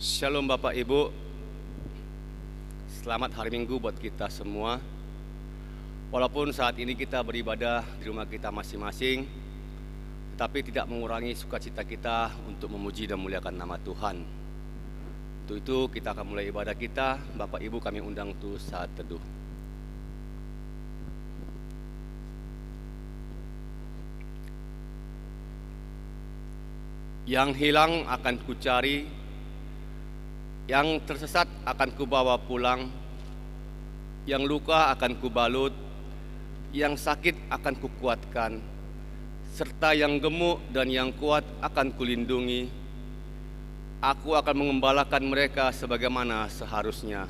Shalom Bapak Ibu, selamat hari Minggu buat kita semua. Walaupun saat ini kita beribadah di rumah kita masing-masing, tetapi tidak mengurangi sukacita kita untuk memuji dan memuliakan nama Tuhan. Untuk itu kita akan mulai ibadah kita. Bapak Ibu kami undang untuk saat teduh. Yang hilang akan kucari, yang tersesat akan kubawa pulang, yang luka akan kubalut, yang sakit akan kukuatkan, serta yang gemuk dan yang kuat akan kulindungi. Aku akan mengembalakan mereka sebagaimana seharusnya.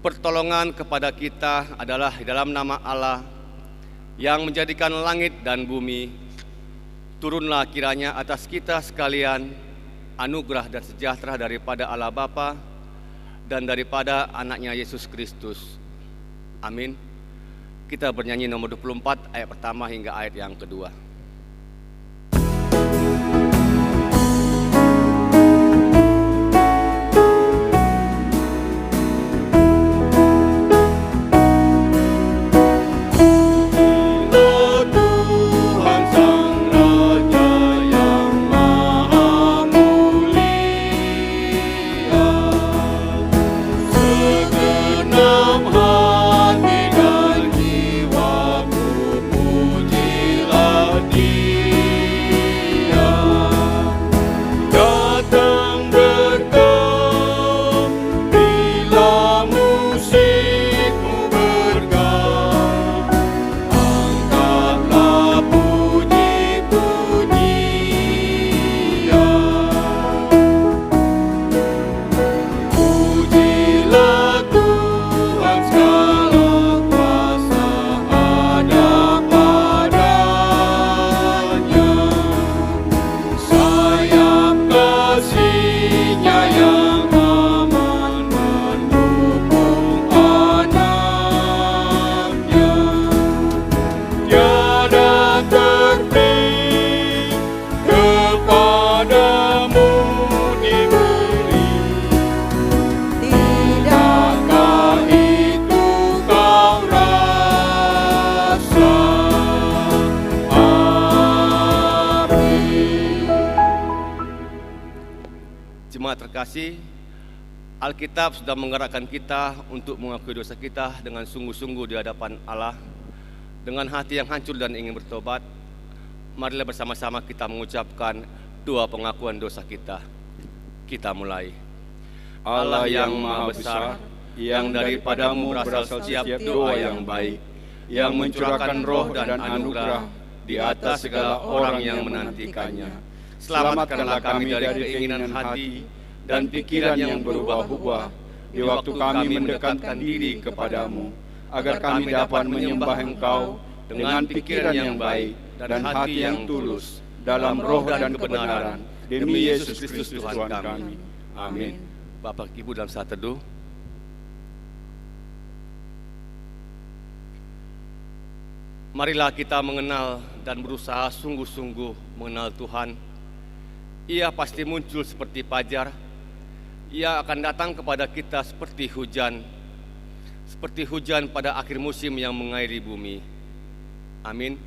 Pertolongan kepada kita adalah di dalam nama Allah yang menjadikan langit dan bumi. Turunlah kiranya atas kita sekalian anugerah dan sejahtera daripada Allah Bapa dan daripada anaknya Yesus Kristus. Amin. Kita bernyanyi nomor 24 ayat pertama hingga ayat yang kedua. Alkitab sudah menggerakkan kita untuk mengakui dosa kita dengan sungguh-sungguh di hadapan Allah. Dengan hati yang hancur dan ingin bertobat, marilah bersama-sama kita mengucapkan doa pengakuan dosa kita. Kita mulai. Allah yang maha besar, yang daripadamu berasal setiap doa yang baik, yang mencurahkan roh dan anugerah di atas segala orang yang menantikannya. Selamatkanlah kami dari keinginan hati dan pikiran yang berubah-ubah di waktu kami mendekatkan diri kepadamu, agar kami dapat menyembah Engkau dengan pikiran yang baik dan hati yang tulus dalam roh dan kebenaran, demi Yesus Kristus Tuhan kami. Amin. Bapak Ibu dalam saat teduh, marilah kita mengenal dan berusaha sungguh-sungguh mengenal Tuhan. Ia pasti muncul seperti fajar. Ia akan datang kepada kita seperti hujan pada akhir musim yang mengairi bumi. Amin.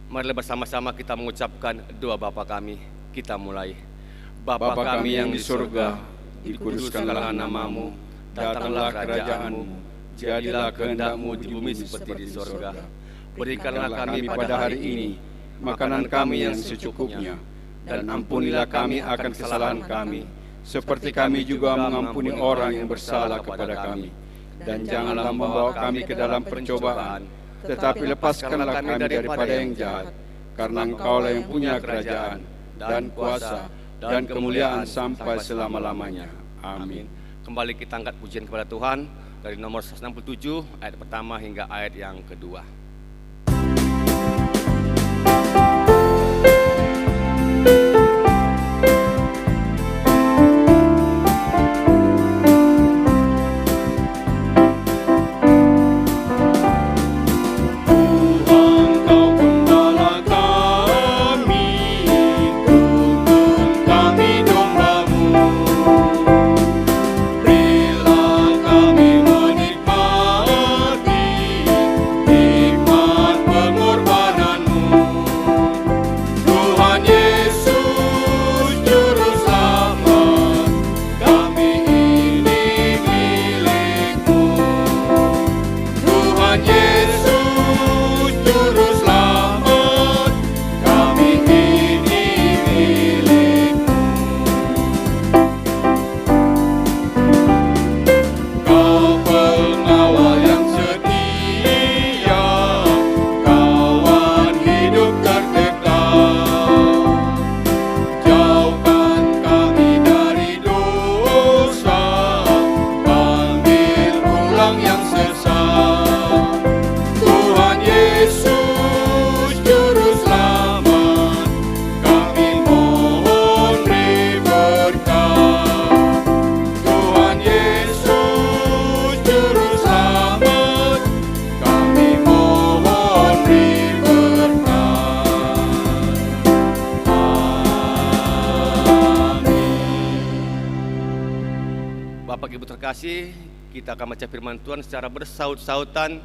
Marilah bersama-sama kita mengucapkan doa Bapa kami. Kita mulai. Bapa kami yang di surga, dikuduskanlah namamu, datanglah kerajaanmu, jadilah kehendak-mu di bumi seperti di surga. Berikanlah kami pada hari ini makanan kami yang secukupnya, dan ampunilah kami akan kesalahan kami, seperti kami juga mengampuni orang yang bersalah kepada kami. Dan janganlah membawa kami ke dalam percobaan, tetapi lepaskanlah kami daripada yang jahat, karena Engkaulah yang punya kerajaan, dan kuasa, dan kemuliaan sampai selama-lamanya. Amin. Kembali kita angkat pujian kepada Tuhan dari nomor 167 ayat pertama hingga ayat yang kedua. Kami domba-Mu. Bapak Ibu terkasih, kita akan baca firman Tuhan secara bersaut-sautan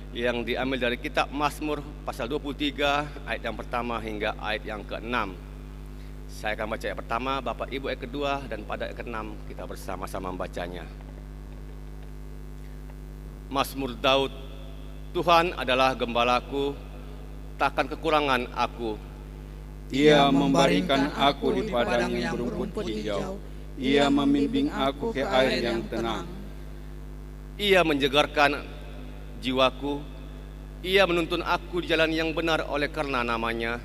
yang diambil dari kitab Mazmur pasal 23 ayat yang pertama hingga ayat yang ke-6. Saya akan baca ayat pertama, Bapak Ibu ayat kedua, dan pada ayat ke-6 kita bersama-sama membacanya. Mazmur Daud. Tuhan adalah gembalaku, takkan kekurangan aku. Ia membaringkan aku di padang yang berumput hijau. Ia membimbing aku ke air yang tenang. Ia menjegarkan jiwaku. Ia menuntun aku di jalan yang benar oleh karena namanya.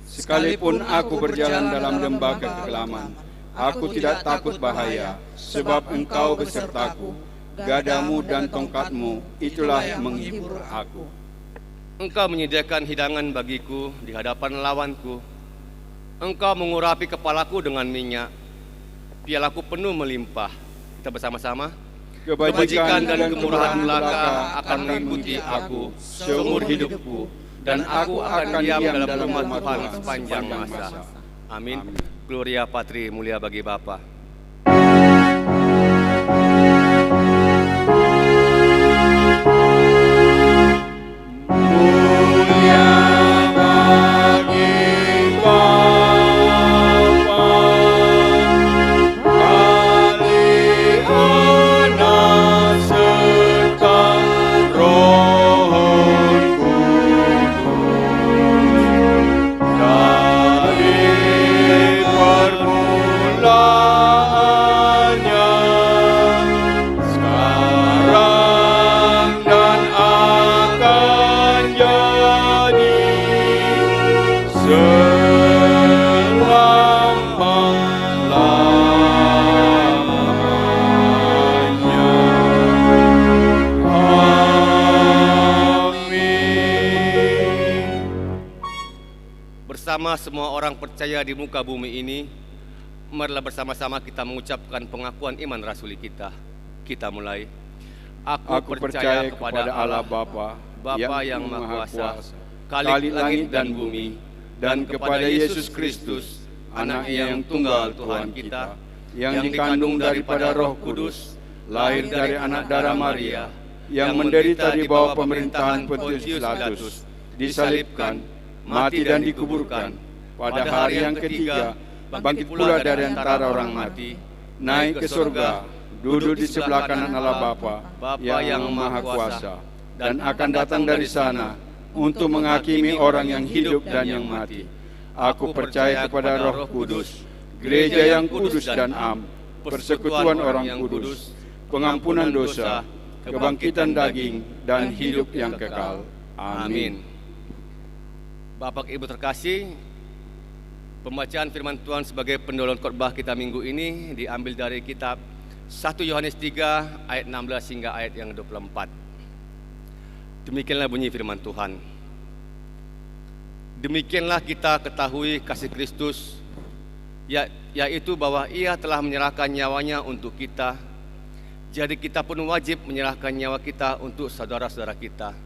Sekalipun aku berjalan dalam lembah kekelaman, aku tidak takut bahaya, sebab Engkau besertaku. Gadamu dan tongkatmu, itulah yang menghibur aku. Engkau menyediakan hidangan bagiku di hadapan lawanku. Engkau mengurapi kepalaku dengan minyak. Pialaku penuh melimpah. Kita bersama-sama. Kebajikan dan kemurahan belaka akan mengikuti aku seumur hidupku, dan aku akan diam dalam rumah Tuhan sepanjang masa. Amin. Gloria Patri, mulia bagi Bapa. Bersama semua orang percaya di muka bumi ini, marilah bersama-sama kita mengucapkan pengakuan iman rasuli kita. Kita mulai. Aku percaya kepada Allah Bapa, Bapa yang Maha Kuasa, Khalik langit dan bumi, dan kepada Yesus Kristus, Anaknya yang tunggal Tuhan kita, yang dikandung daripada Roh Kudus, lahir dari anak darah Maria, yang menderita di bawah pemerintahan Pontius Pilatus, disalibkan, mati dan dikuburkan, pada hari yang ketiga bangkit pula dari antara orang mati, naik ke surga, duduk di sebelah kanan Allah Bapa, Bapa yang Maha Kuasa, dan akan datang dari sana untuk menghakimi orang yang hidup dan yang mati. Aku percaya kepada Roh Kudus, gereja yang kudus dan am, persekutuan orang kudus, pengampunan dosa, kebangkitan daging, dan hidup yang kekal. Amin. Bapak Ibu terkasih, pembacaan firman Tuhan sebagai pendahuluan khotbah kita minggu ini diambil dari kitab 1 Yohanes 3 ayat 16 hingga ayat yang 24. Demikianlah bunyi firman Tuhan. Demikianlah kita ketahui kasih Kristus, yaitu bahwa Ia telah menyerahkan nyawanya untuk kita. Jadi kita pun wajib menyerahkan nyawa kita untuk saudara-saudara kita.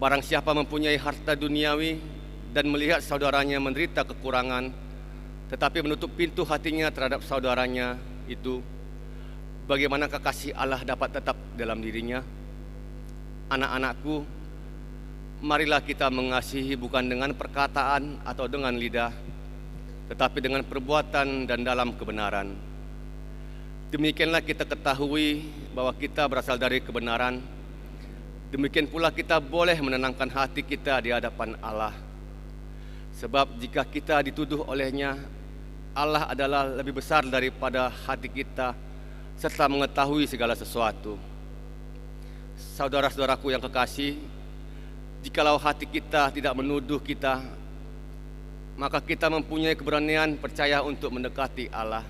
Barang siapa mempunyai harta duniawi dan melihat saudaranya menderita kekurangan, tetapi menutup pintu hatinya terhadap saudaranya itu, bagaimanakah kasih Allah dapat tetap dalam dirinya? Anak-anakku, marilah kita mengasihi bukan dengan perkataan atau dengan lidah, tetapi dengan perbuatan dan dalam kebenaran. Demikianlah kita ketahui bahwa kita berasal dari kebenaran. Demikian pula kita boleh menenangkan hati kita di hadapan Allah. Sebab jika kita dituduh olehnya, Allah adalah lebih besar daripada hati kita, serta mengetahui segala sesuatu. Saudara-saudaraku yang kekasih, jikalau hati kita tidak menuduh kita, maka kita mempunyai keberanian percaya untuk mendekati Allah.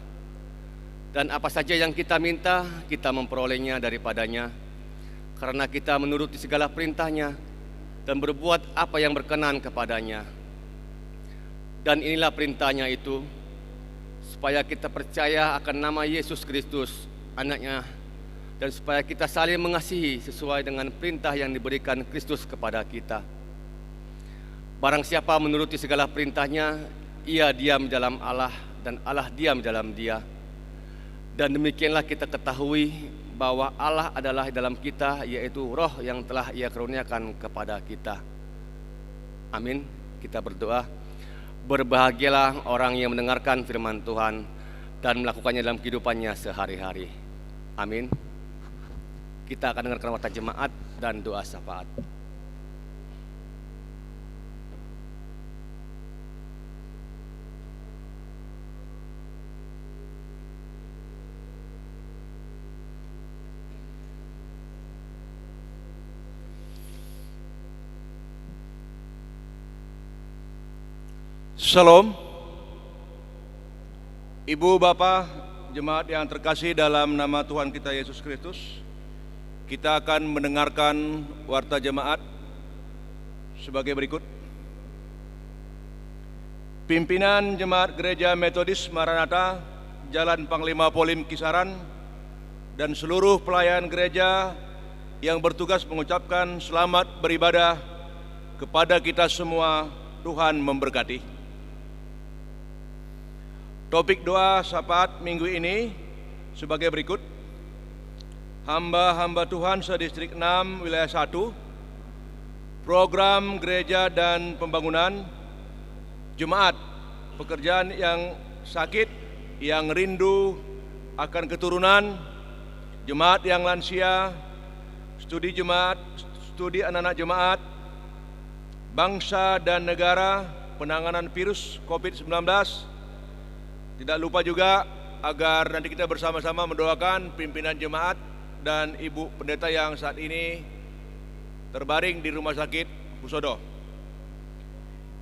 Dan apa saja yang kita minta, kita memperolehnya daripadanya, karena kita menuruti segala perintahnya dan berbuat apa yang berkenan kepadanya. Dan inilah perintahnya itu, supaya kita percaya akan nama Yesus Kristus, Anaknya, dan supaya kita saling mengasihi sesuai dengan perintah yang diberikan Kristus kepada kita. Barang siapa menuruti segala perintahnya, ia diam dalam Allah dan Allah diam dalam dia. Dan demikianlah kita ketahui bahwa Allah adalah dalam kita, yaitu roh yang telah Ia karuniakan kepada kita. Amin. Kita berdoa. Berbahagialah orang yang mendengarkan firman Tuhan dan melakukannya dalam kehidupannya sehari-hari. Amin. Kita akan dengarkan warta jemaat dan doa syafaat. Shalom. Ibu, Bapak, jemaat yang terkasih dalam nama Tuhan kita Yesus Kristus, kita akan mendengarkan warta jemaat sebagai berikut. Pimpinan Jemaat Gereja Metodis Maranatha, Jalan Panglima Polim Kisaran, dan seluruh pelayan gereja yang bertugas mengucapkan selamat beribadah kepada kita semua. Tuhan memberkati. Topik doa syafaat minggu ini sebagai berikut. Hamba-hamba Tuhan sedistrik 6 wilayah 1, program gereja dan pembangunan, jemaat, pekerjaan yang sakit, yang rindu akan keturunan, jemaat yang lansia, studi jemaat, studi anak-anak jemaat, bangsa dan negara, penanganan virus COVID-19. Tidak lupa juga agar nanti kita bersama-sama mendoakan pimpinan jemaat dan Ibu Pendeta yang saat ini terbaring di Rumah Sakit Husodo.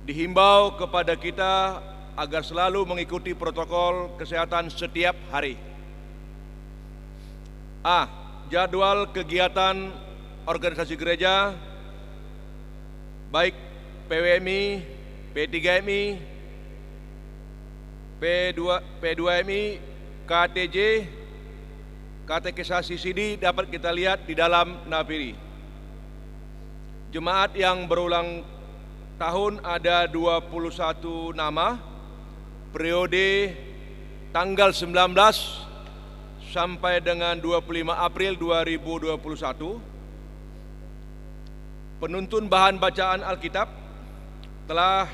Dihimbau kepada kita agar selalu mengikuti protokol kesehatan setiap hari. A. Jadwal kegiatan organisasi gereja, baik PWMI, P3MI, P2MI, KTJ, katekisasi CD dapat kita lihat di dalam nafiri. Jemaat yang berulang tahun ada 21 nama, periode tanggal 19 sampai dengan 25 April 2021. Penuntun bahan bacaan Alkitab telah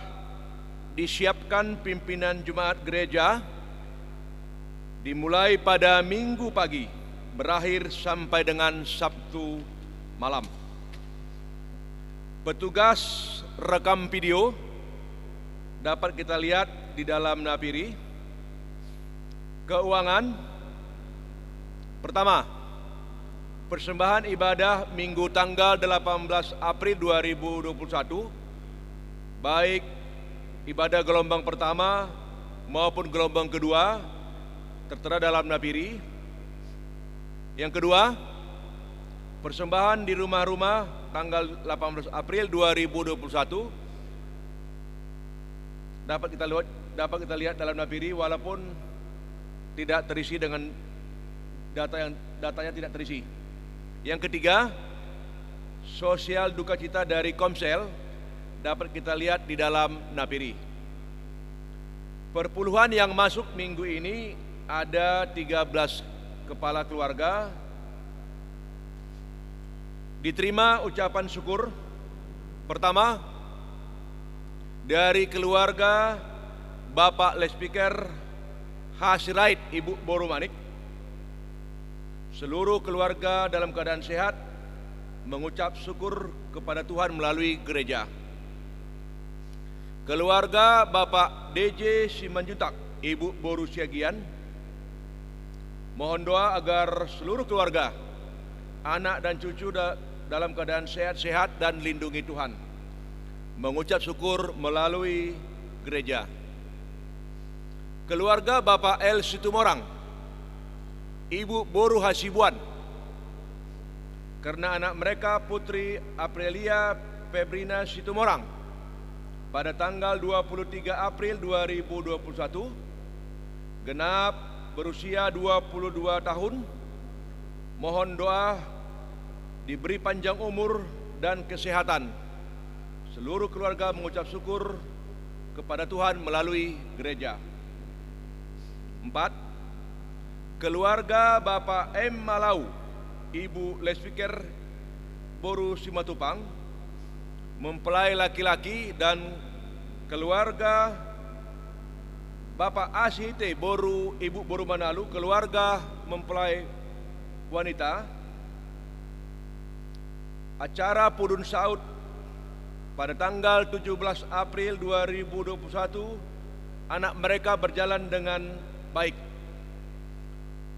disiapkan pimpinan Jemaat Gereja dimulai pada Minggu pagi, berakhir sampai dengan Sabtu malam. Petugas rekam video dapat kita lihat di dalam nafiri. Keuangan, pertama, persembahan ibadah Minggu tanggal 18 April 2021, baik ibadah gelombang pertama maupun gelombang kedua, tertera dalam nafiri. Yang kedua, persembahan di rumah-rumah tanggal 18 April 2021 dapat kita lihat dalam nafiri, walaupun tidak terisi dengan datanya tidak terisi. Yang ketiga, sosial duka cita dari Komsel dapat kita lihat di dalam nafiri. Perpuluhan yang masuk minggu ini ada 13 kepala keluarga. Diterima ucapan syukur. Pertama, dari keluarga Bapak Lespiker Hasirait Ibu Borumanik. Seluruh keluarga dalam keadaan sehat mengucap syukur kepada Tuhan melalui gereja. Keluarga Bapak DJ Simanjuntak Ibu Boru Siagian, mohon doa agar seluruh keluarga, anak dan cucu dalam keadaan sehat-sehat dan lindungi Tuhan. Mengucap syukur melalui gereja. Keluarga Bapak L. Situmorang, Ibu Boru Hasibuan, karena anak mereka Putri Aprilia Febrina Situmorang pada tanggal 23 April 2021 genap berusia 22 tahun. Mohon doa diberi panjang umur dan kesehatan. Seluruh keluarga mengucap syukur kepada Tuhan melalui gereja. 4. keluarga Bapak M. Malau, Ibu Lesviker Boru Simatupang, mempelai laki-laki, dan keluarga Bapak Asihite Boru Ibu Boru Manalu, keluarga mempelai wanita. Acara Pudun Saud pada tanggal 17 April 2021, anak mereka berjalan dengan baik.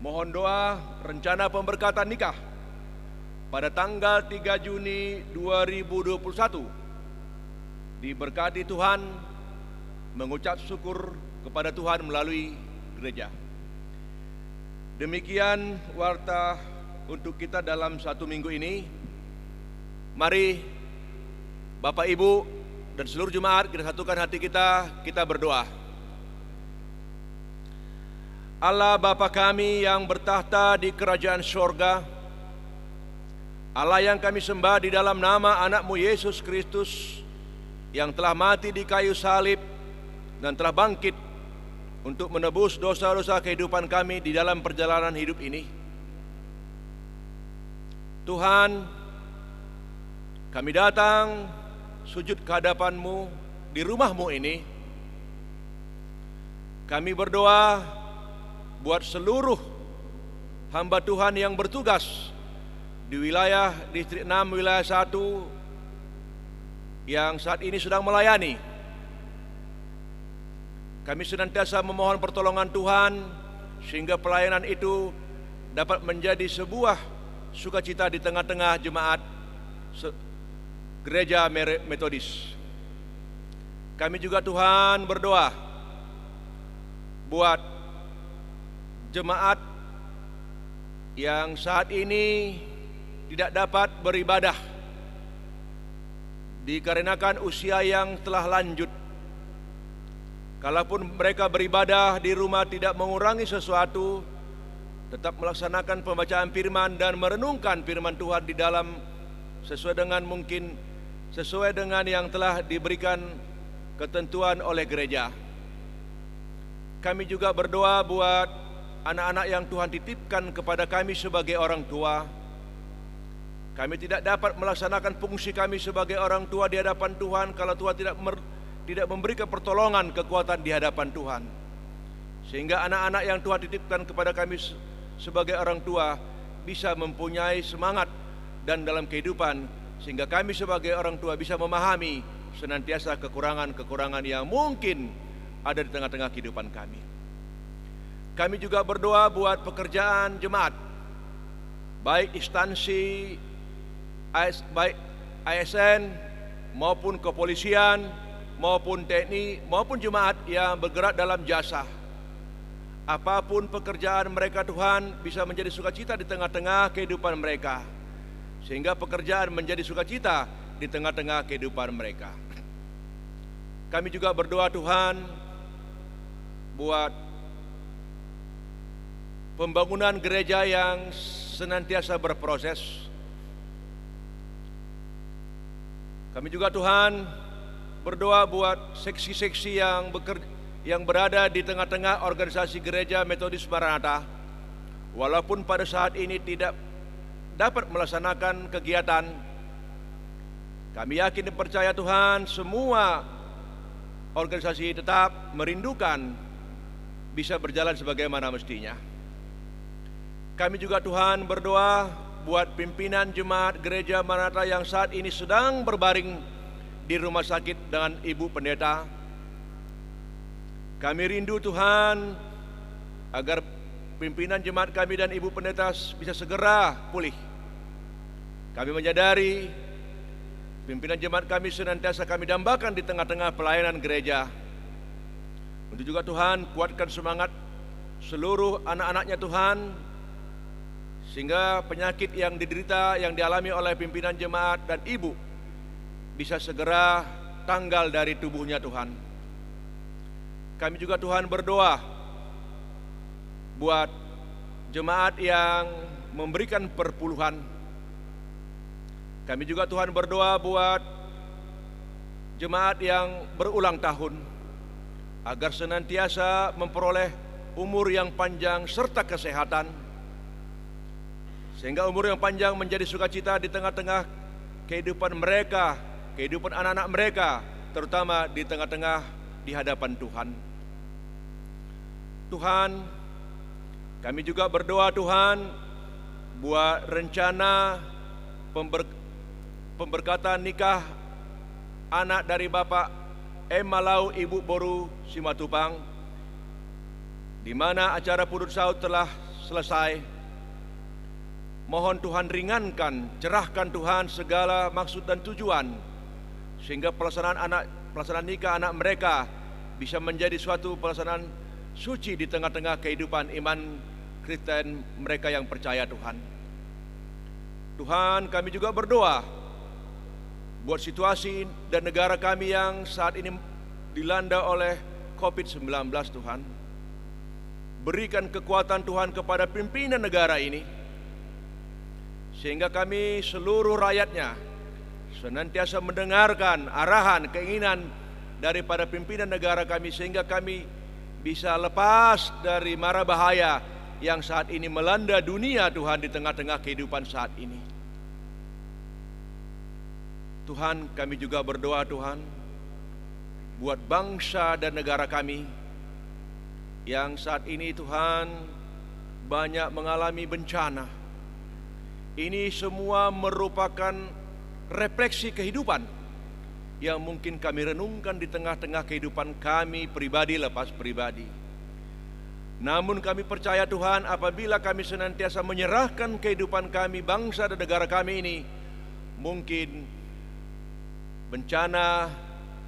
Mohon doa rencana pemberkatan nikah pada tanggal 3 Juni 2021 diberkati Tuhan, mengucap syukur kepada Tuhan melalui gereja. Demikian warta untuk kita dalam satu minggu ini. Mari Bapak Ibu dan seluruh jemaat kita satukan hati kita berdoa. Allah Bapa kami yang bertahta di kerajaan sorga, Allah yang kami sembah di dalam nama anak-Mu Yesus Kristus yang telah mati di kayu salib dan telah bangkit untuk menebus dosa-dosa kehidupan kami di dalam perjalanan hidup ini. Tuhan, kami datang sujud ke hadapan-Mu di rumah-Mu ini. Kami berdoa buat seluruh hamba Tuhan yang bertugas di wilayah Distrik 6, wilayah 1 yang saat ini sedang melayani. Kami senantiasa memohon pertolongan Tuhan sehingga pelayanan itu dapat menjadi sebuah sukacita di tengah-tengah jemaat Gereja Metodis. Kami juga Tuhan berdoa buat jemaat yang saat ini tidak dapat beribadah dikarenakan usia yang telah lanjut. Kalaupun mereka beribadah di rumah tidak mengurangi sesuatu, tetap melaksanakan pembacaan firman dan merenungkan firman Tuhan di dalam sesuai dengan yang telah diberikan ketentuan oleh gereja. Kami juga berdoa buat anak-anak yang Tuhan titipkan kepada kami sebagai orang tua. Kami tidak dapat melaksanakan fungsi kami sebagai orang tua di hadapan Tuhan kalau Tuhan tidak memberikan pertolongan, kekuatan di hadapan Tuhan. Sehingga anak-anak yang Tuhan titipkan kepada kami sebagai orang tua bisa mempunyai semangat dan dalam kehidupan, sehingga kami sebagai orang tua bisa memahami senantiasa kekurangan-kekurangan yang mungkin ada di tengah-tengah kehidupan kami. Kami juga berdoa buat pekerjaan jemaat, baik instansi, baik ASN maupun kepolisian, maupun TNI, maupun jemaat yang bergerak dalam jasa. Apapun pekerjaan mereka, Tuhan, bisa menjadi sukacita di tengah-tengah kehidupan mereka, sehingga pekerjaan menjadi sukacita di tengah-tengah kehidupan mereka. Kami juga berdoa Tuhan buat pembangunan gereja yang senantiasa berproses. Kami juga Tuhan berdoa buat seksi-seksi yang berada di tengah-tengah organisasi gereja Metodis Maranatha, walaupun pada saat ini tidak dapat melaksanakan kegiatan. Kami yakin dan percaya Tuhan, semua organisasi tetap merindukan bisa berjalan sebagaimana mestinya. Kami juga Tuhan berdoa buat pimpinan jemaat gereja Maranatha yang saat ini sedang berbaring di rumah sakit dengan Ibu Pendeta. Kami rindu Tuhan agar pimpinan jemaat kami dan Ibu Pendeta bisa segera pulih. Kami menyadari pimpinan jemaat kami senantiasa kami dambakan di tengah-tengah pelayanan gereja. Untuk juga Tuhan kuatkan semangat seluruh anak-anaknya Tuhan, sehingga penyakit yang diderita, yang dialami oleh pimpinan jemaat dan ibu bisa segera tanggal dari tubuhnya Tuhan. Kami juga Tuhan berdoa buat jemaat yang memberikan perpuluhan. Kami juga Tuhan berdoa buat jemaat yang berulang tahun, agar senantiasa memperoleh umur yang panjang serta kesehatan, sehingga umur yang panjang menjadi sukacita di tengah-tengah kehidupan mereka, kehidupan anak-anak mereka, terutama di tengah-tengah di hadapan Tuhan. Tuhan, kami juga berdoa Tuhan, buat rencana pemberkatan nikah anak dari Bapak M. Malau Ibu Boru Simatupang, di mana acara purut saud telah selesai. Mohon Tuhan ringankan, cerahkan Tuhan segala maksud dan tujuan, sehingga pelaksanaan nikah anak mereka bisa menjadi suatu pelaksanaan suci di tengah-tengah kehidupan iman Kristen mereka yang percaya Tuhan. Tuhan, kami juga berdoa buat situasi dan negara kami yang saat ini dilanda oleh COVID-19 Tuhan. Berikan kekuatan Tuhan kepada pimpinan negara ini, sehingga kami seluruh rakyatnya senantiasa mendengarkan arahan, keinginan daripada pimpinan negara kami, sehingga kami bisa lepas dari mara bahaya yang saat ini melanda dunia Tuhan di tengah-tengah kehidupan saat ini. Tuhan, kami juga berdoa Tuhan buat bangsa dan negara kami yang saat ini Tuhan banyak mengalami bencana. Ini semua merupakan refleksi kehidupan yang mungkin kami renungkan di tengah-tengah kehidupan kami pribadi lepas pribadi. Namun kami percaya Tuhan, apabila kami senantiasa menyerahkan kehidupan kami, bangsa dan negara kami ini, mungkin bencana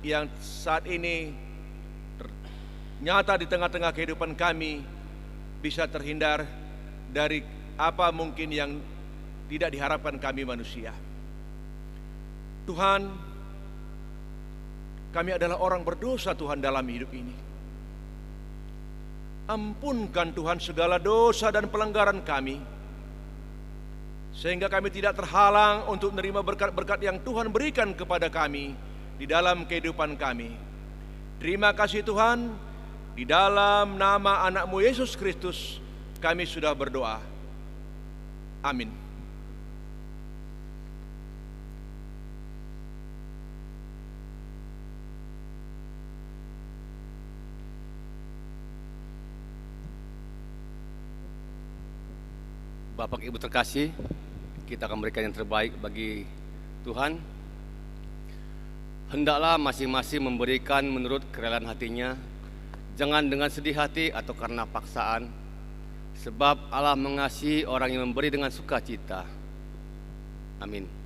yang saat ini nyata di tengah-tengah kehidupan kami bisa terhindar dari apa mungkin yang tidak diharapkan kami manusia. Tuhan, kami adalah orang berdosa Tuhan dalam hidup ini. Ampunkan Tuhan segala dosa dan pelanggaran kami, sehingga kami tidak terhalang untuk menerima berkat-berkat yang Tuhan berikan kepada kami di dalam kehidupan kami. Terima kasih Tuhan, di dalam nama anak-Mu Yesus Kristus kami sudah berdoa. Amin. Bapak Ibu terkasih, kita akan memberikan yang terbaik bagi Tuhan. Hendaklah masing-masing memberikan menurut kerelaan hatinya, jangan dengan sedih hati atau karena paksaan, sebab Allah mengasihi orang yang memberi dengan sukacita. Amin.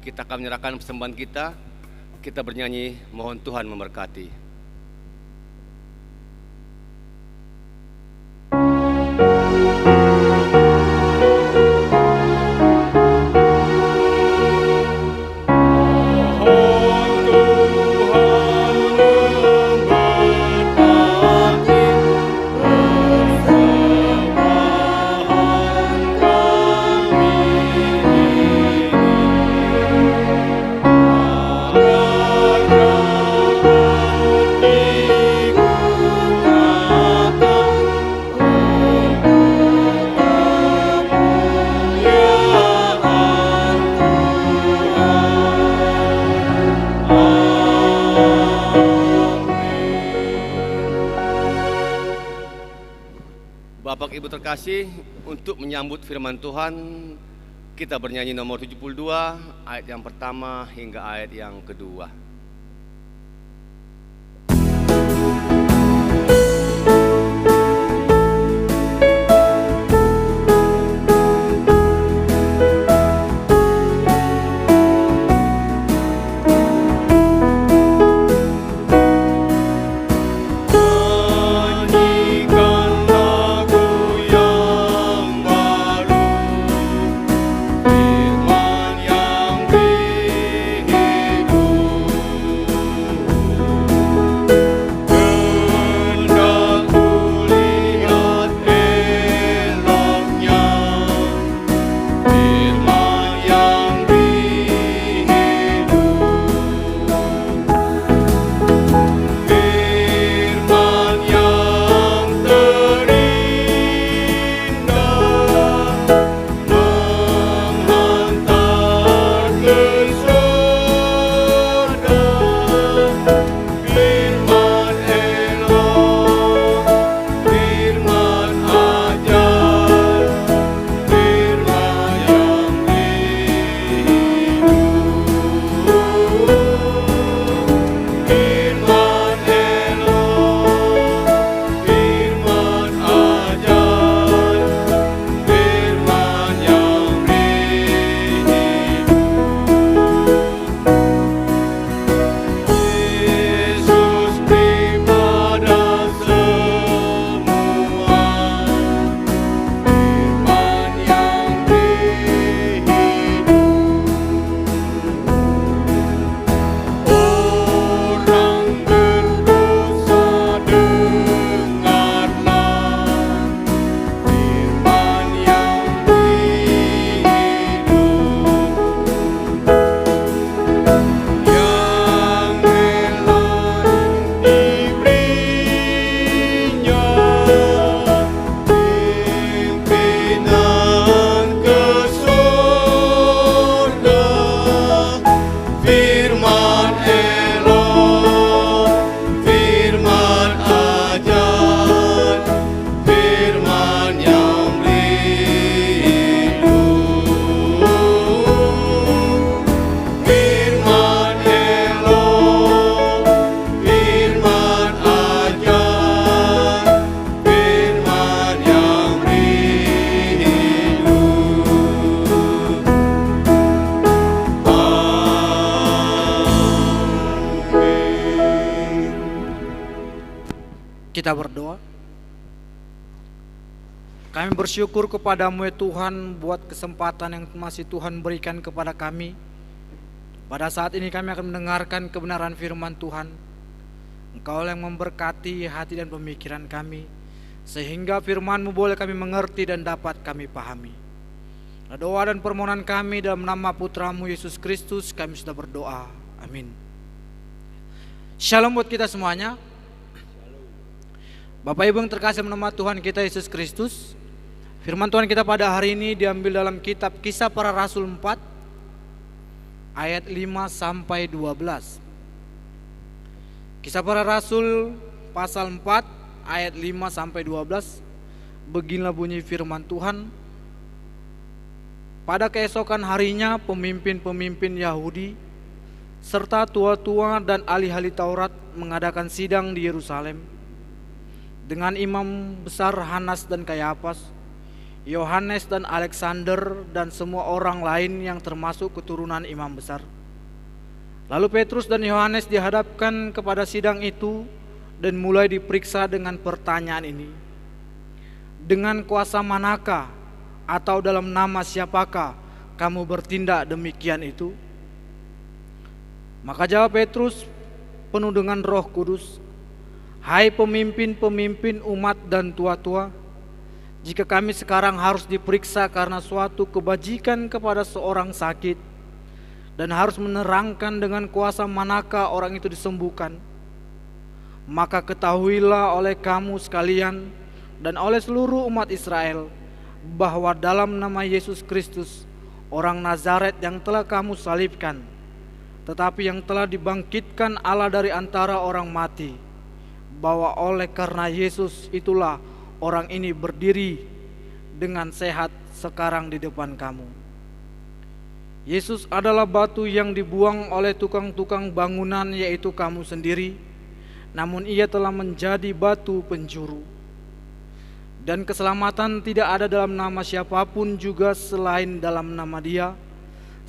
Kita akan menyerahkan persembahan kita bernyanyi mohon Tuhan memberkati. Bapak Ibu terkasih, untuk menyambut firman Tuhan, kita bernyanyi nomor 72, ayat yang pertama hingga ayat yang kedua. Nyanyikan Kami bersyukur kepadamu ya Tuhan buat kesempatan yang masih Tuhan berikan kepada kami. Pada saat ini kami akan mendengarkan kebenaran firman Tuhan. Engkau yang memberkati hati dan pemikiran kami, sehingga firman-Mu boleh kami mengerti dan dapat kami pahami. Doa dan permohonan kami dalam nama Putra-Mu Yesus Kristus kami sudah berdoa. Amin. Shalom buat kita semuanya. Bapak Ibu yang terkasih dalam nama Tuhan kita Yesus Kristus, firman Tuhan kita pada hari ini diambil dalam kitab Kisah Para Rasul 4 ayat 5 sampai 12. Kisah Para Rasul pasal 4 ayat 5 sampai 12. Beginilah bunyi firman Tuhan. Pada keesokan harinya pemimpin-pemimpin Yahudi serta tua-tua dan ahli-ahli Taurat mengadakan sidang di Yerusalem dengan imam besar Hanas dan Kayafas, Yohanes dan Alexander dan semua orang lain yang termasuk keturunan imam besar. Lalu Petrus dan Yohanes dihadapkan kepada sidang itu dan mulai diperiksa dengan pertanyaan ini. Dengan kuasa manakah atau dalam nama siapakah kamu bertindak demikian itu? Maka jawab Petrus penuh dengan Roh Kudus, hai pemimpin-pemimpin umat dan tua-tua, jika kami sekarang harus diperiksa karena suatu kebajikan kepada seorang sakit dan harus menerangkan dengan kuasa manakah orang itu disembuhkan, maka ketahuilah oleh kamu sekalian dan oleh seluruh umat Israel bahwa dalam nama Yesus Kristus, orang Nazaret yang telah kamu salibkan, tetapi yang telah dibangkitkan Allah dari antara orang mati, bahwa oleh karena Yesus itulah orang ini berdiri dengan sehat sekarang di depan kamu. Yesus adalah batu yang dibuang oleh tukang-tukang bangunan, yaitu kamu sendiri, namun ia telah menjadi batu penjuru. Dan keselamatan tidak ada dalam nama siapapun juga selain dalam nama Dia,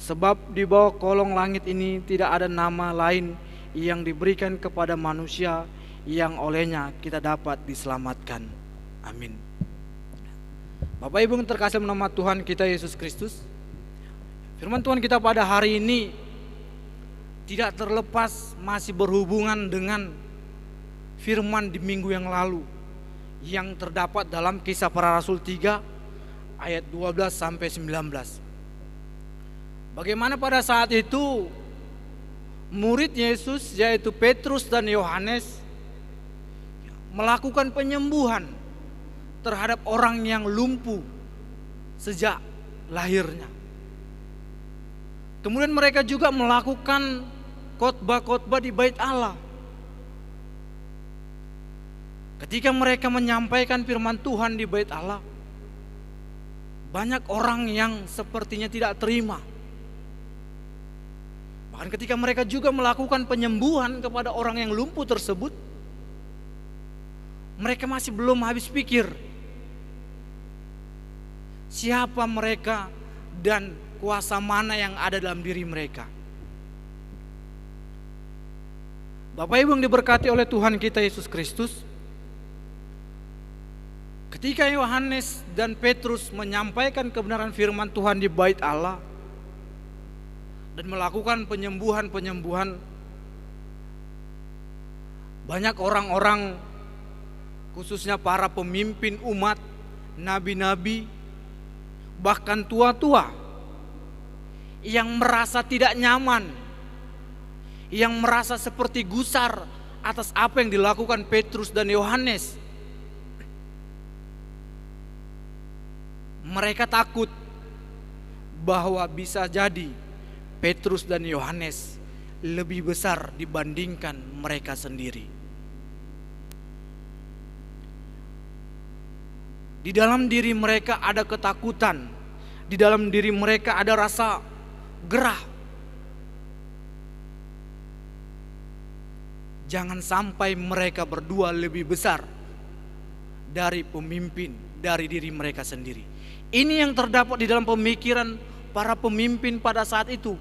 sebab di bawah kolong langit ini tidak ada nama lain yang diberikan kepada manusia yang olehnya kita dapat diselamatkan. Amin. Bapak Ibu yang terkasih dalam nama Tuhan kita Yesus Kristus, firman Tuhan kita pada hari ini tidak terlepas masih berhubungan dengan firman di minggu yang lalu yang terdapat dalam Kisah Para Rasul 3 ayat 12 sampai 19. Bagaimana pada saat itu murid Yesus yaitu Petrus dan Yohanes melakukan penyembuhan terhadap orang yang lumpuh sejak lahirnya. Kemudian mereka juga melakukan khotbah-khotbah di Bait Allah. Ketika mereka menyampaikan firman Tuhan di Bait Allah, banyak orang yang sepertinya tidak terima. Bahkan ketika mereka juga melakukan penyembuhan kepada orang yang lumpuh tersebut, mereka masih belum habis pikir siapa mereka dan kuasa mana yang ada dalam diri mereka. Bapak Ibu yang diberkati oleh Tuhan kita Yesus Kristus, ketika Yohanes dan Petrus menyampaikan kebenaran firman Tuhan di Bait Allah dan melakukan penyembuhan-penyembuhan, banyak orang-orang, khususnya para pemimpin umat, nabi-nabi, bahkan tua-tua yang merasa tidak nyaman, yang merasa seperti gusar atas apa yang dilakukan Petrus dan Yohanes. Mereka takut bahwa bisa jadi Petrus dan Yohanes lebih besar dibandingkan mereka sendiri. Di dalam diri mereka ada ketakutan, di dalam diri mereka ada rasa gerah. Jangan sampai mereka berdua lebih besar dari pemimpin, dari diri mereka sendiri. Ini yang terdapat di dalam pemikiran para pemimpin pada saat itu.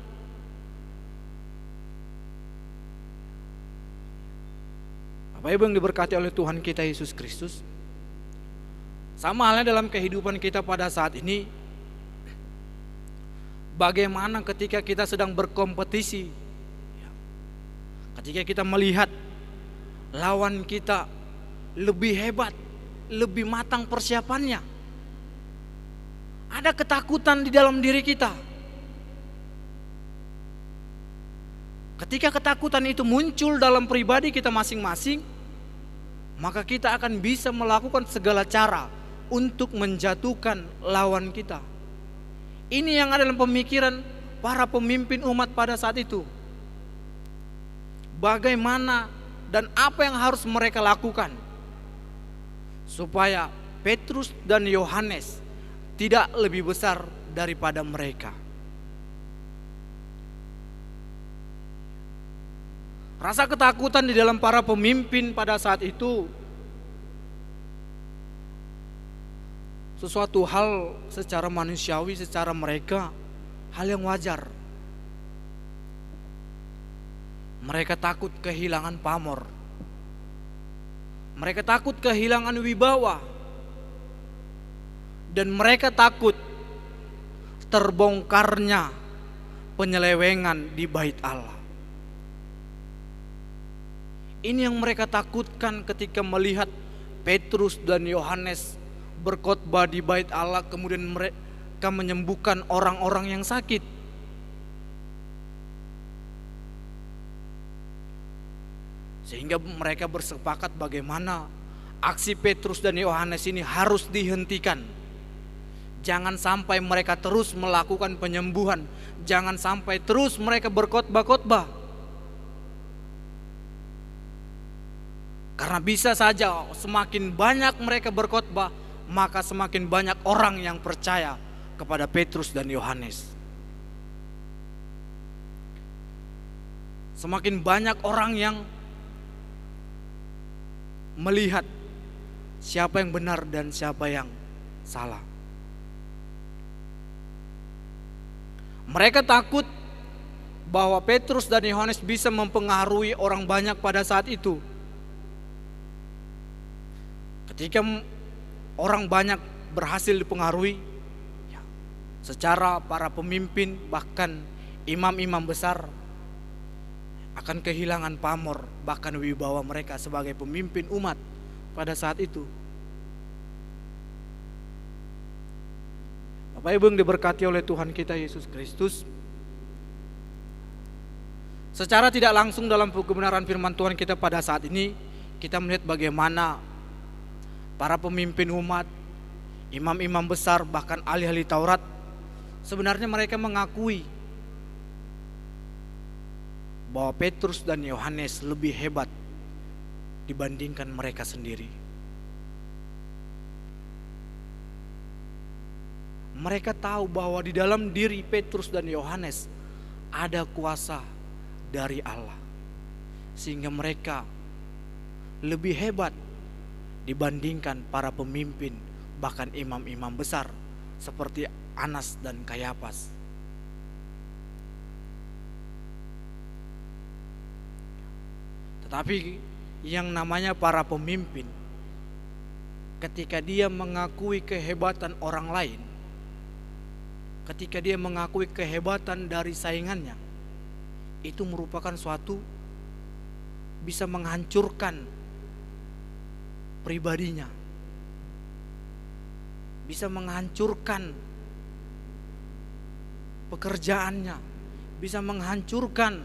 Bapak Ibu yang diberkati oleh Tuhan kita Yesus Kristus, Sama halnya dalam kehidupan kita pada saat ini. Bagaimana ketika kita sedang berkompetisi, ketika kita melihat lawan kita lebih hebat, lebih matang persiapannya, ada ketakutan di dalam diri kita. Ketika ketakutan itu muncul dalam pribadi kita masing-masing, maka kita akan bisa melakukan segala cara untuk menjatuhkan lawan kita. Ini yang ada dalam pemikiran para pemimpin umat pada saat itu. Bagaimana dan apa yang harus mereka lakukan supaya Petrus dan Yohanes tidak lebih besar daripada mereka. Rasa ketakutan di dalam para pemimpin pada saat itu sesuatu hal secara manusiawi, secara mereka hal yang wajar. Mereka takut kehilangan pamor. Mereka takut kehilangan wibawa. Dan mereka takut terbongkarnya penyelewengan di bait Allah. Ini yang mereka takutkan ketika melihat Petrus dan Yohanes berkhotbah di bait Allah, kemudian mereka menyembuhkan orang-orang yang sakit. Sehingga mereka bersepakat bagaimana aksi Petrus dan Yohanes ini harus dihentikan. Jangan sampai mereka terus melakukan penyembuhan, jangan sampai terus mereka berkhotbah-khotbah. Karena bisa saja semakin banyak mereka berkhotbah, maka semakin banyak orang yang percaya kepada Petrus dan Yohanes. Semakin banyak orang yang melihat siapa yang benar dan siapa yang salah. Mereka takut bahwa Petrus dan Yohanes bisa mempengaruhi orang banyak pada saat itu. Ketika orang banyak berhasil dipengaruhi, secara para pemimpin bahkan imam-imam besar akan kehilangan pamor, bahkan wibawa mereka sebagai pemimpin umat pada saat itu. Bapak Ibu yang diberkati oleh Tuhan kita Yesus Kristus, secara tidak langsung dalam kebenaran firman Tuhan kita pada saat ini, kita melihat bagaimana para pemimpin umat, imam-imam besar, bahkan ahli-ahli Taurat, sebenarnya mereka mengakui bahwa Petrus dan Yohanes lebih hebat dibandingkan mereka sendiri. Mereka tahu bahwa di dalam diri Petrus dan Yohanes ada kuasa dari Allah, sehingga mereka lebih hebat dibandingkan para pemimpin, bahkan imam-imam besar seperti Anas dan Kayafas. Tetapi yang namanya para pemimpin, ketika dia mengakui kehebatan orang lain, ketika dia mengakui kehebatan dari saingannya, itu merupakan suatu bisa menghancurkan pribadinya, bisa menghancurkan pekerjaannya, bisa menghancurkan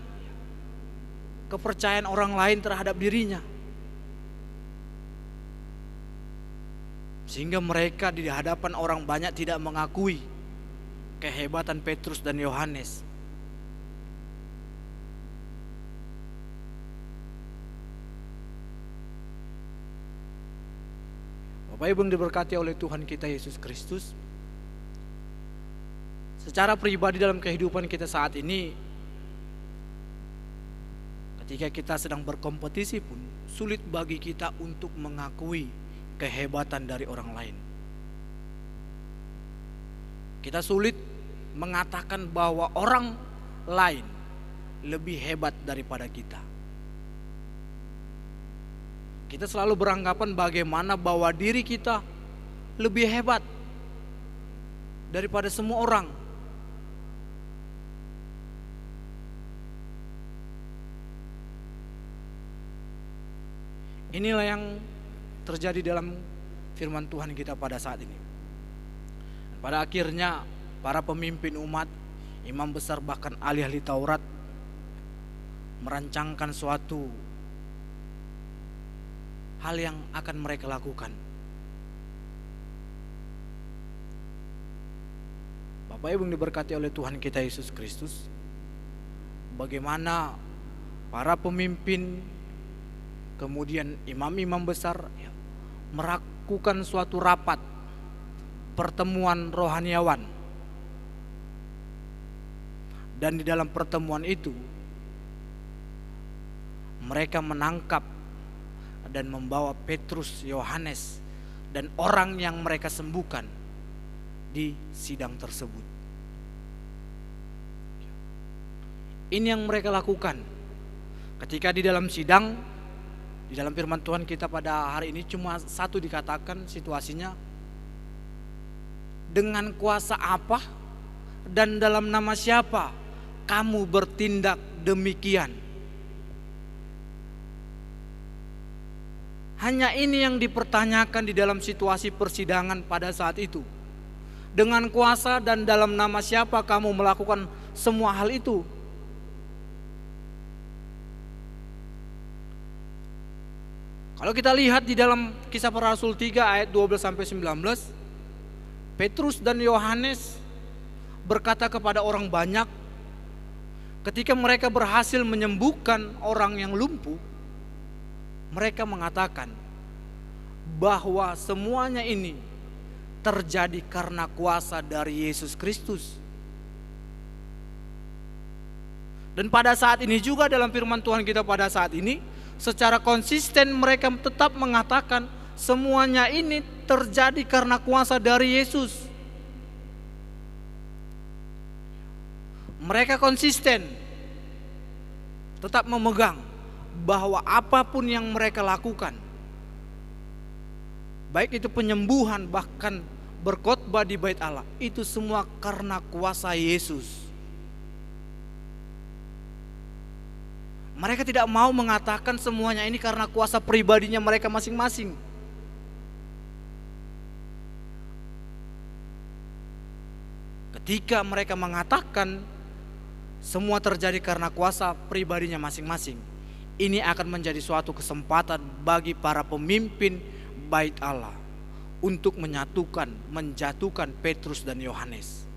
kepercayaan orang lain terhadap dirinya. Sehingga mereka di hadapan orang banyak tidak mengakui kehebatan Petrus dan Yohanes. Bapak Ibu yang diberkati oleh Tuhan kita Yesus Kristus, secara pribadi dalam kehidupan kita saat ini, ketika kita sedang berkompetisi pun sulit bagi kita untuk mengakui kehebatan dari orang lain. Kita sulit mengatakan bahwa orang lain lebih hebat daripada kita. Kita selalu beranggapan bagaimana bahwa diri kita lebih hebat daripada semua orang. Inilah yang terjadi dalam firman Tuhan kita pada saat ini. Pada akhirnya para pemimpin umat, imam besar bahkan ahli-ahli Taurat merancangkan suatu hal yang akan mereka lakukan. Bapak Ibu yang diberkati oleh Tuhan kita Yesus Kristus, bagaimana para pemimpin kemudian imam-imam besar melakukan suatu rapat pertemuan rohaniawan, dan di dalam pertemuan itu mereka menangkap dan membawa Petrus, Yohanes, dan orang yang mereka sembuhkan di sidang tersebut. Ini yang mereka lakukan ketika di dalam sidang. Di dalam firman Tuhan kita pada hari ini cuma satu dikatakan situasinya, dengan kuasa apa dan dalam nama siapa kamu bertindak demikian. Hanya ini yang dipertanyakan di dalam situasi persidangan pada saat itu. Dengan kuasa dan dalam nama siapa kamu melakukan semua hal itu. Kalau kita lihat di dalam Kisah Para Rasul 3 ayat 12-19, Petrus dan Yohanes berkata kepada orang banyak ketika mereka berhasil menyembuhkan orang yang lumpuh. Mereka mengatakan bahwa semuanya ini terjadi karena kuasa dari Yesus Kristus. Dan pada saat ini juga dalam firman Tuhan kita pada saat ini, secara konsisten mereka tetap mengatakan semuanya ini terjadi karena kuasa dari Yesus. Mereka konsisten tetap memegang bahwa apapun yang mereka lakukan, baik itu penyembuhan bahkan berkhotbah di Bait Allah, itu semua karena kuasa Yesus. Mereka tidak mau mengatakan semuanya ini karena kuasa pribadinya mereka masing-masing. Ketika mereka mengatakan semua terjadi karena kuasa pribadinya masing-masing, ini akan menjadi suatu kesempatan bagi para pemimpin Bait Allah untuk menjatuhkan Petrus dan Yohanes.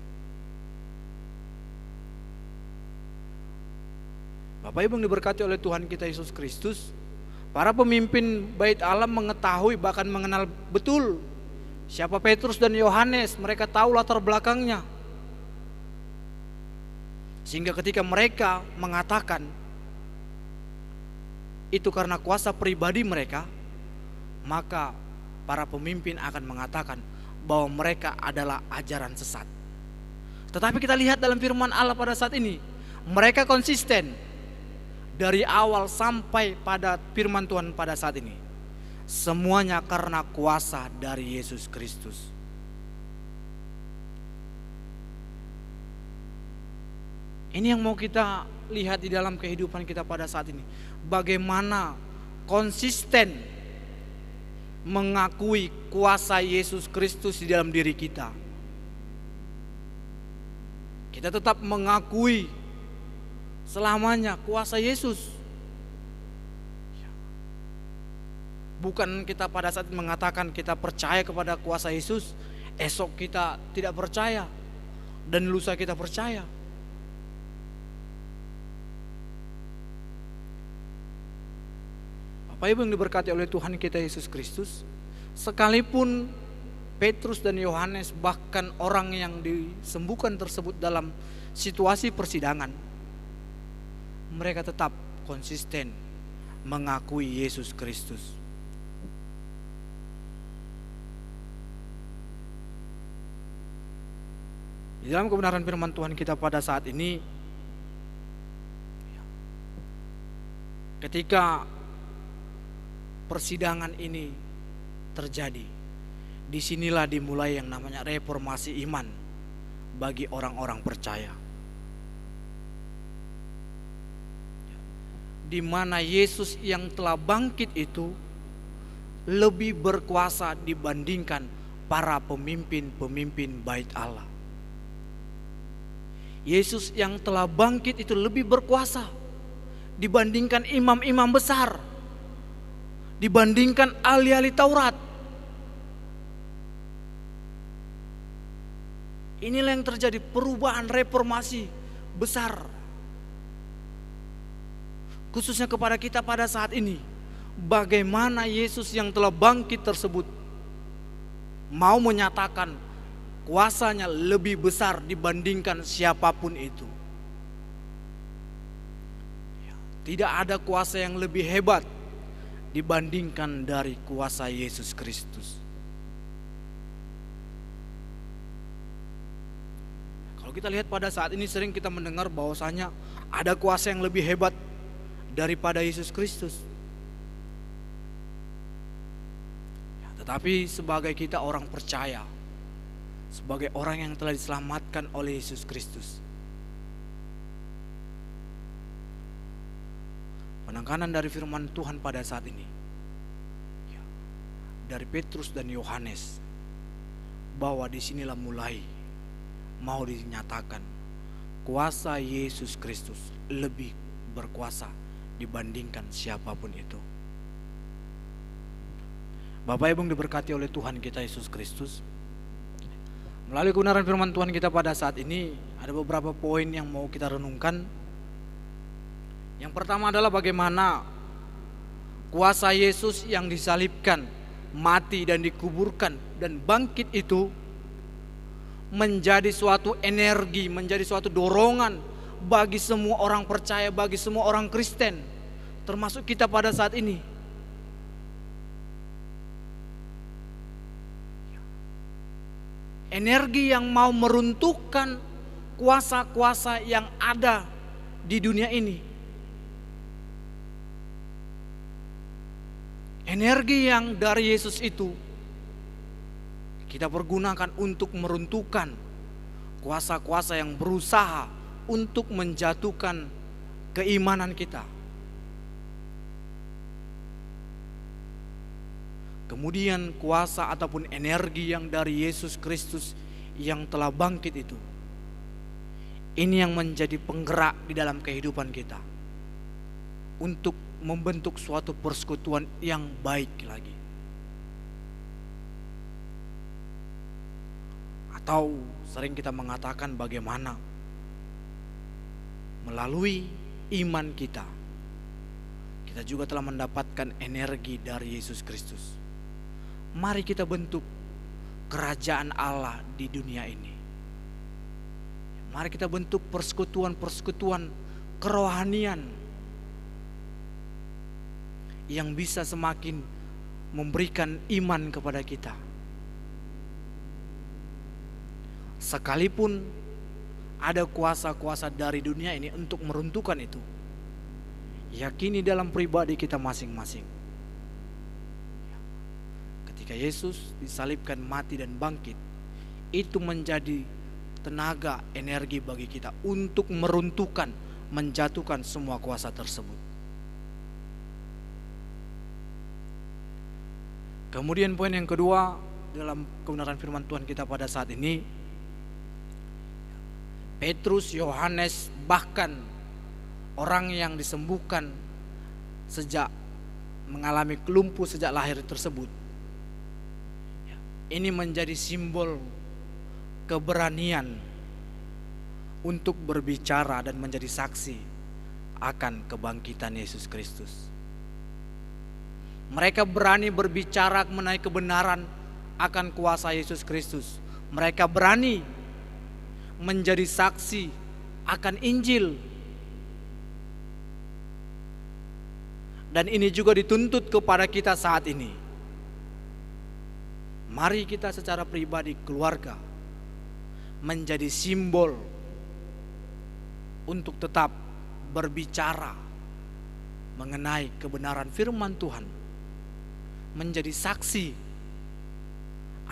Bapak Ibu yang diberkati oleh Tuhan kita Yesus Kristus, para pemimpin Bait Allah mengetahui bahkan mengenal betul siapa Petrus dan Yohanes. Mereka tahu latar belakangnya, sehingga ketika mereka mengatakan itu karena kuasa pribadi mereka, maka para pemimpin akan mengatakan bahwa mereka adalah ajaran sesat. Tetapi kita lihat dalam firman Allah pada saat ini, mereka konsisten dari awal sampai pada firman Tuhan pada saat ini. Semuanya karena kuasa dari Yesus Kristus. Ini yang mau kita lihat di dalam kehidupan kita pada saat ini. Bagaimana konsisten mengakui kuasa Yesus Kristus di dalam diri kita. Kita tetap mengakui selamanya kuasa Yesus. Bukan kita pada saat mengatakan kita percaya kepada kuasa Yesus, esok kita tidak percaya, dan lusa kita percaya. Bapak Ibu yang diberkati oleh Tuhan kita Yesus Kristus, sekalipun Petrus dan Yohanes bahkan orang yang disembuhkan tersebut dalam situasi persidangan, mereka tetap konsisten mengakui Yesus Kristus. Di dalam kebenaran firman Tuhan kita pada saat ini, ketika persidangan ini terjadi, Disinilah dimulai yang namanya reformasi iman bagi orang-orang percaya, di mana Yesus yang telah bangkit itu lebih berkuasa dibandingkan para pemimpin-pemimpin bait Allah. Yesus yang telah bangkit itu lebih berkuasa dibandingkan imam-imam besar, dibandingkan ahli-ahli Taurat. Inilah yang terjadi, perubahan reformasi besar, khususnya kepada kita pada saat ini. Bagaimana Yesus yang telah bangkit tersebut mau menyatakan kuasanya lebih besar dibandingkan siapapun itu. Tidak ada kuasa yang lebih hebat dibandingkan dari kuasa Yesus Kristus. Kalau kita lihat pada saat ini, sering kita mendengar bahwasanya ada kuasa yang lebih hebat daripada Yesus Kristus. Tetapi sebagai kita orang percaya, sebagai orang yang telah diselamatkan oleh Yesus Kristus, penekanan dari firman Tuhan pada saat ini dari Petrus dan Yohanes, bahwa disinilah mulai mau dinyatakan kuasa Yesus Kristus lebih berkuasa dibandingkan siapapun itu. Bapak Ibu diberkati oleh Tuhan kita Yesus Kristus. Melalui kebenaran firman Tuhan kita pada saat ini, ada beberapa poin yang mau kita renungkan. Yang pertama adalah bagaimana kuasa Yesus yang disalibkan, mati dan dikuburkan dan bangkit itu menjadi suatu energi, menjadi suatu dorongan bagi semua orang percaya, bagi semua orang Kristen, termasuk kita pada saat ini. Energi yang mau meruntuhkan kuasa-kuasa yang ada di dunia ini. Energi yang dari Yesus itu kita pergunakan untuk meruntuhkan kuasa-kuasa yang berusaha untuk menjatuhkan keimanan kita. Kemudian kuasa ataupun energi yang dari Yesus Kristus yang telah bangkit itu, ini yang menjadi penggerak di dalam kehidupan kita untuk membentuk suatu persekutuan yang baik lagi. Atau sering kita mengatakan bagaimana melalui iman kita juga telah mendapatkan energi dari Yesus Kristus. Mari kita bentuk kerajaan Allah di dunia ini. Mari kita bentuk persekutuan-persekutuan kerohanian yang bisa semakin memberikan iman kepada kita. Sekalipun ada kuasa-kuasa dari dunia ini untuk meruntuhkan itu, yakini dalam pribadi kita masing-masing. Ketika Yesus disalibkan, mati dan bangkit, itu menjadi tenaga, energi bagi kita untuk meruntuhkan, menjatuhkan semua kuasa tersebut. Kemudian poin yang kedua dalam kebenaran firman Tuhan kita pada saat ini, Petrus, Yohanes, bahkan orang yang disembuhkan sejak mengalami kelumpuh sejak lahir tersebut, ini menjadi simbol keberanian untuk berbicara dan menjadi saksi akan kebangkitan Yesus Kristus. Mereka berani berbicara mengenai kebenaran akan kuasa Yesus Kristus. Mereka berani menjadi saksi akan Injil. Dan ini juga dituntut kepada kita saat ini. Mari kita secara pribadi, keluarga, menjadi simbol untuk tetap berbicara mengenai kebenaran firman Tuhan, menjadi saksi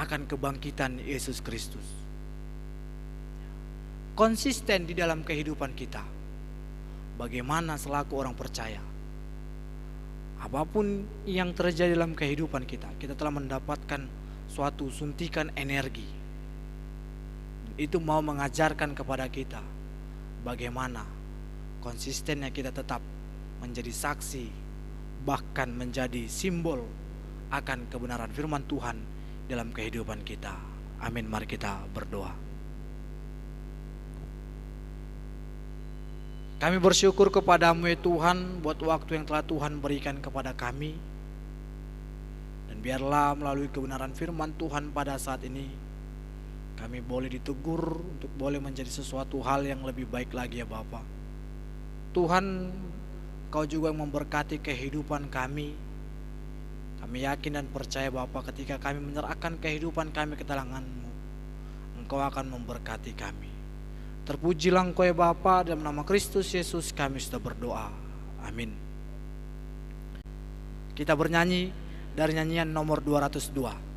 akan kebangkitan Yesus Kristus. Konsisten di dalam kehidupan kita. Bagaimana selaku orang percaya, apapun yang terjadi dalam kehidupan kita, kita telah mendapatkan suatu suntikan energi. Itu mau mengajarkan kepada kita bagaimana konsistennya kita tetap menjadi saksi, bahkan menjadi simbol akan kebenaran firman Tuhan dalam kehidupan kita. Amin. Mari kita berdoa. Kami bersyukur kepadamu ya Tuhan buat waktu yang telah Tuhan berikan kepada kami. Dan biarlah melalui kebenaran firman Tuhan pada saat ini kami boleh ditegur untuk boleh menjadi sesuatu hal yang lebih baik lagi ya Bapa. Tuhan, Kau juga yang memberkati kehidupan kami. Kami yakin dan percaya Bapa, ketika kami menyerahkan kehidupan kami ke tangan-Mu, Engkau akan memberkati kami. Terpujilah Engkau ya Bapa, dalam nama Kristus Yesus kami sudah berdoa. Amin. Kita bernyanyi dari nyanyian nomor 202.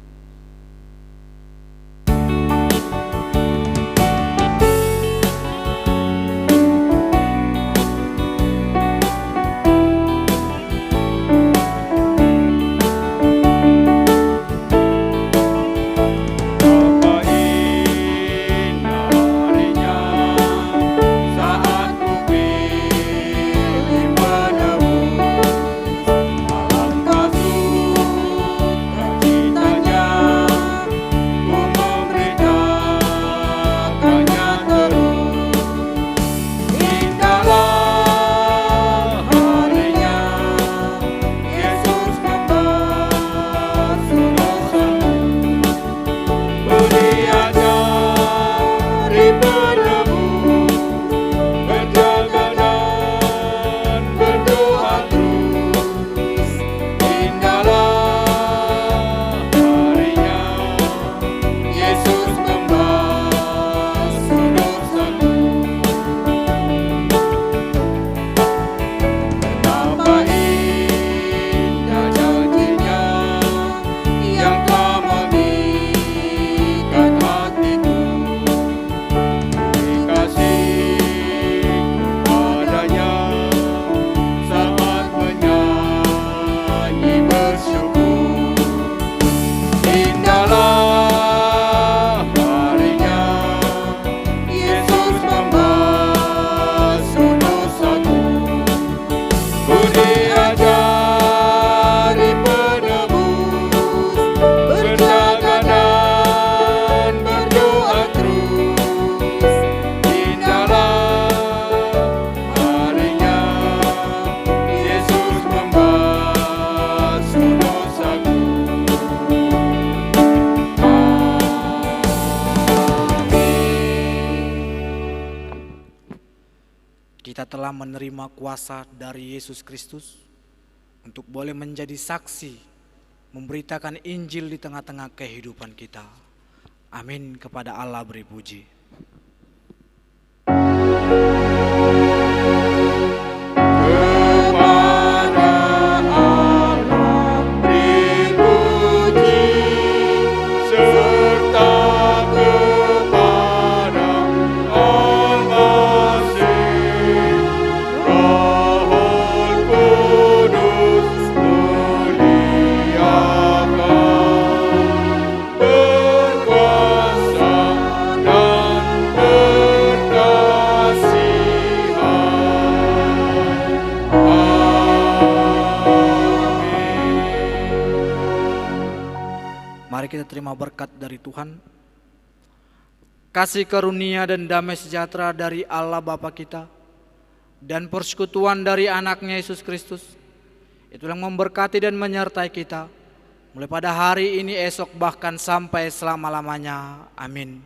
Kita telah menerima kuasa dari Yesus Kristus untuk boleh menjadi saksi, memberitakan Injil di tengah-tengah kehidupan kita. Amin. Kepada Allah beri puji. Mari kita terima berkat dari Tuhan. Kasih karunia dan damai sejahtera dari Allah Bapa kita dan persekutuan dari anaknya Yesus Kristus, itulah yang memberkati dan menyertai kita mulai pada hari ini, esok, bahkan sampai selama-lamanya. Amin.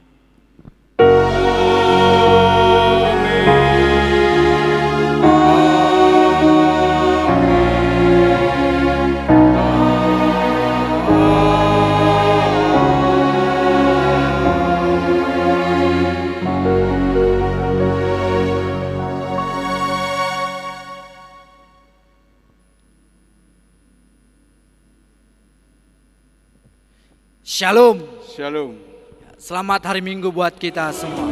Shalom. Shalom. Selamat hari Minggu buat kita semua.